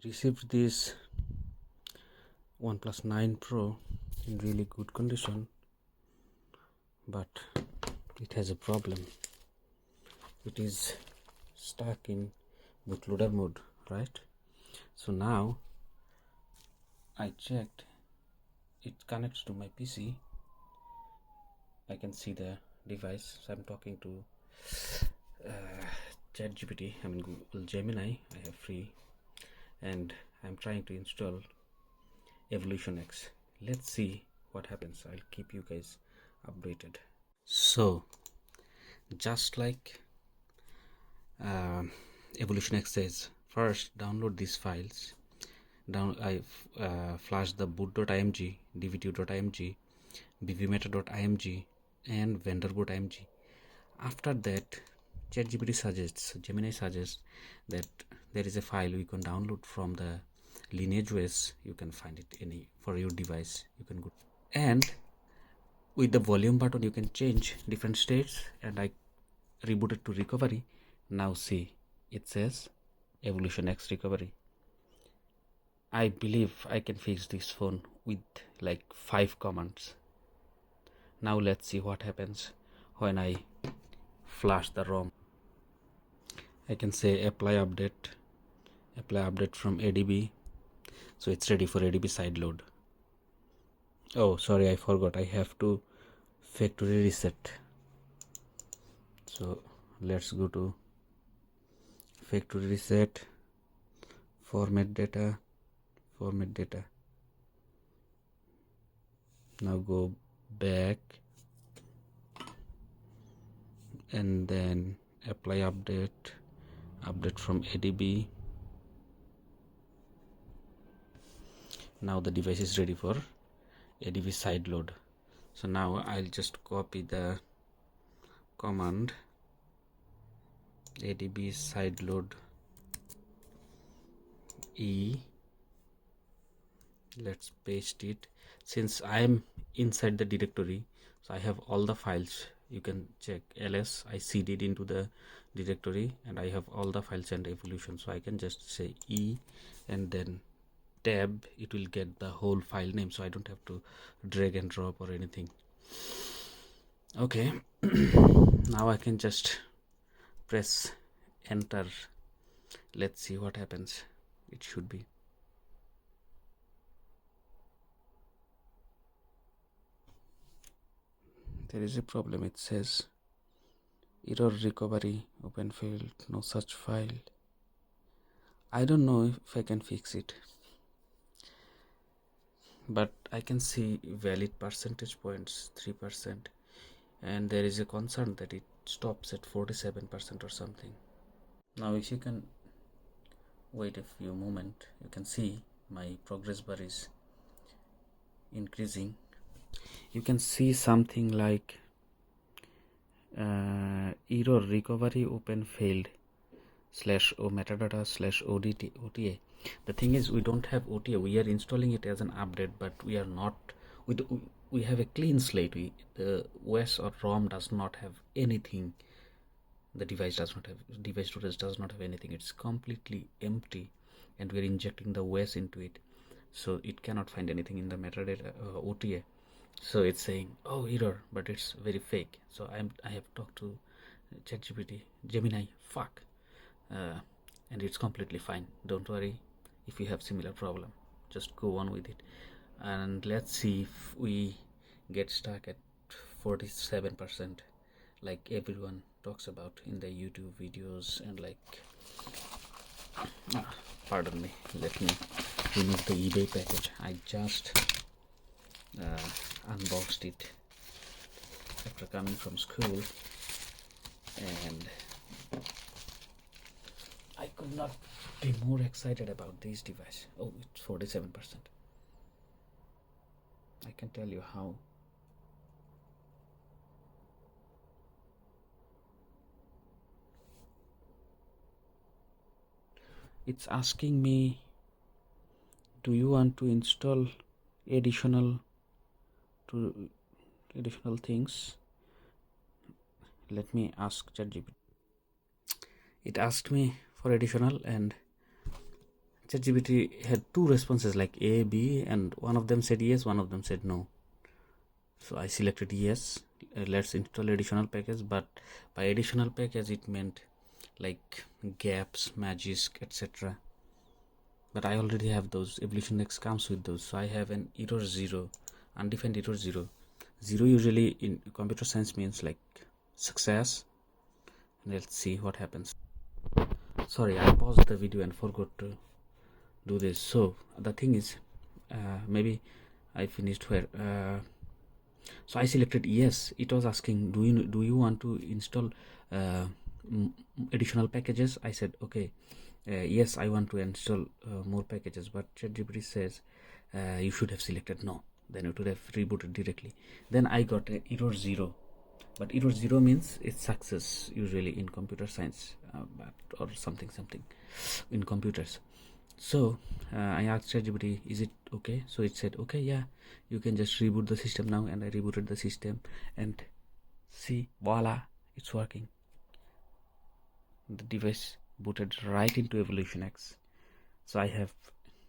received this Oneplus 9 Pro in really good condition, but it has a problem. It is stuck in bootloader mode, right? So now I checked, it connects to my PC. I can see the device. So I'm talking to ChatGPT, I mean Google Gemini. I have free, and I'm trying to install EvolutionX. Let's see what happens. I'll keep you guys updated. So just like EvolutionX says, first download these files. I flashed the boot.img, dv2.img, bvmeta.img and vendor.img. After that, Gemini suggests that there is a file we can download from the lineage OS. You can find it any for your device. You can go, and with the volume button you can change different states, and I rebooted to recovery. Now see, it says EvolutionX recovery. I believe I can fix this phone with like 5 commands. Now let's see what happens when I flash the ROM. I can say apply update from ADB, so it's ready for ADB sideload. Oh sorry, I forgot, I have to factory reset. So let's go to factory reset, format data. Now go back and then apply update from ADB. Now the device is ready for ADB sideload. So now I'll just copy the command ADB sideload E. Let's paste it. Since I am inside the directory, so I have all the files. You can check ls, I cd'd into the directory and I have all the files and evolution. So I can just say E and then tab, it will get the whole file name, so I don't have to drag and drop or anything. Okay. Now I can just press enter. Let's see what happens. It should be. There is a problem. It says error recovery, open failed, no such file. I don't know if I can fix it, but I can see valid percentage points 3%, and there is a concern that it stops at 47% or something. Now if you can wait a few moments, you can see my progress bar is increasing. You can see something like error recovery open failed /o metadata /OTA. The thing is, we don't have OTA. We are installing it as an update, but we are not. We have a clean slate. The OS or ROM does not have anything. The device does not have, device storage does not have anything. It's completely empty, and we are injecting the OS into it, so it cannot find anything in the metadata OTA. So it's saying, oh, error, but it's very fake. So I have talked to ChatGPT, Gemini, and it's completely fine. Don't worry. If you have similar problem, just go on with it, and let's see if we get stuck at 47%, like everyone talks about in the YouTube videos. And like, pardon me, let me remove the eBay package. I just unboxed it after coming from school, and I could not be more excited about this device. Oh, it's 47%. I can tell you how. It's asking me, do you want to install additional things? Let me ask ChatGPT. It asked me for additional, and ChatGPT had two responses like A, B, and one of them said yes, one of them said no. So I selected yes. Let's install additional package, but by additional package it meant like gaps, magisk, etc. But I already have those. EvolutionX comes with those. So I have an error 0, undefined error 0. 0 usually in computer science means like success. Let's see what happens. Sorry, I paused the video and forgot to do this. So the thing is, maybe I finished where. So I selected yes. It was asking, do you want to install additional packages? I said okay. Yes, I want to install more packages, but ChatGPT says you should have selected no. Then it would have rebooted directly. Then I got error 0, but error 0 means it's success usually in computer science, or something in computers. So I asked ChatGPT, is it okay? So it said okay, yeah, you can just reboot the system now. And I rebooted the system, and see, voila, it's working. The device booted right into EvolutionX. So I have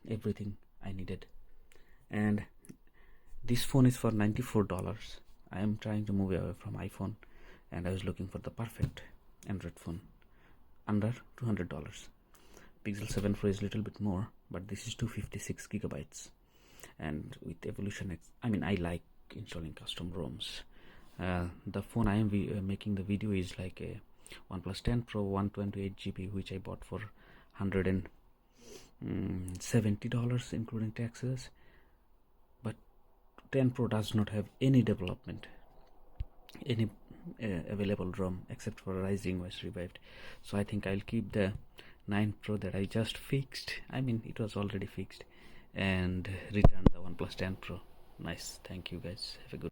everything I needed. And this phone is for $94. I am trying to move away from iPhone, and I was looking for the perfect Android phone under $200. Pixel 7 Pro is a little bit more, but this is 256 gigabytes. And with EvolutionX, I mean, I like installing custom ROMs. The phone I am making the video is like a Oneplus 10 Pro 128 GB, which I bought for $170 including taxes. But 10 Pro does not have any development, any available ROM except for Rising was revived. So I think I'll keep the 9 Pro that I just fixed. I mean, it was already fixed, and return the OnePlus 10 Pro. Nice. Thank you guys. Have a good